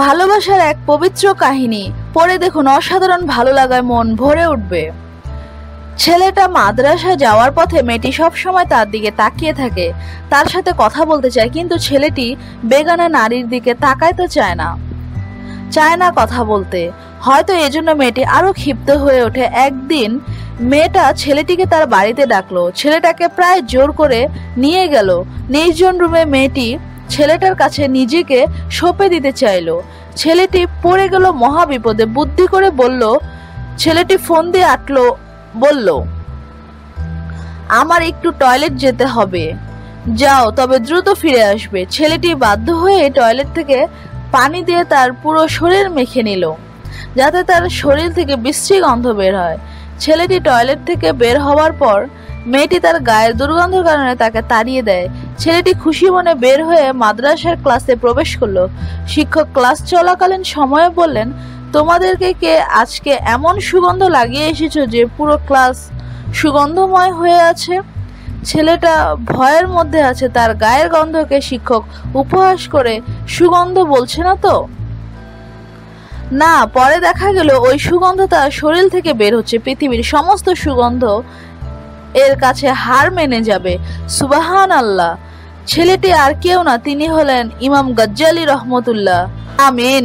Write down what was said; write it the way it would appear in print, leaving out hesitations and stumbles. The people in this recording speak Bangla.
ভালোবাসার এক পবিত্র কাহিনী পড়ে দেখুন, অসাধারণ ভালো লাগায় মন ভরে উঠবে। ছেলেটা মাদ্রাসা যাওয়ার পথে মেয়েটি সবসময় তার দিকে তাকিয়ে থাকে, তার সাথে কথা বলতে চায়, কিন্তু ছেলেটি বেগানা নারীর দিকে তাকায় তো চায় না কথা বলতে। হয়তো এজন্য মেয়েটি আরো ক্ষিপ্ত হয়ে ওঠে। একদিন মেয়েটা ছেলেটিকে তার বাড়িতে ডাকলো, ছেলেটাকে প্রায় জোর করে নিয়ে গেল নির্জন রুমে। মেয়েটি ছেলেটার কাছে নিজেকে সঁপে দিতে চাইলো। ছেলেটি পড়ে গেল মহা বিপদে। বুদ্ধি করে বলল, ছেলেটি ফোন দিয়ে আটলো, বলল, আমার একটু টয়লেট যেতে হবে, যাও, তবে দ্রুত ফিরে আসবে। ছেলেটি বাধ্য হয়ে টয়লেট থেকে পানি দিয়ে তার পুরো শরীর মেখে নিল, যাতে তার শরীর থেকে বিশ্রী গন্ধ বের হয়। ছেলেটি টয়লেট থেকে বের হওয়ার পর মেয়েটি তার গায়ের দুর্গন্ধের কারণে তাকে তাড়িয়ে দেয়। ছেলেটি খুশি মনে বের হয়ে মাদ্রাসার ক্লাসে প্রবেশ করলো। শিক্ষক ক্লাস চলাকালীন সময়ে বললেন, তোমাদেরকে কে আজকে এমন সুগন্ধ লাগিয়ে এসেছো যে পুরো ক্লাস সুগন্ধময় হয়ে আছে? ছেলেটা ভয়ের মধ্যে আছে, তার গায়ের গন্ধকে শিক্ষক উপহাস করে সুগন্ধ বলছে না তো? না, পরে দেখা গেল ওই সুগন্ধ তার শরীর থেকে বের হচ্ছে। পৃথিবীর সমস্ত সুগন্ধ এর কাছে হার মেনে যাবে। সুবহানাল্লাহ। ছেলেটি আর কেউ না, তিনি হলেন ইমাম গাজ্জালী রহমতুল্লাহ। আমিন।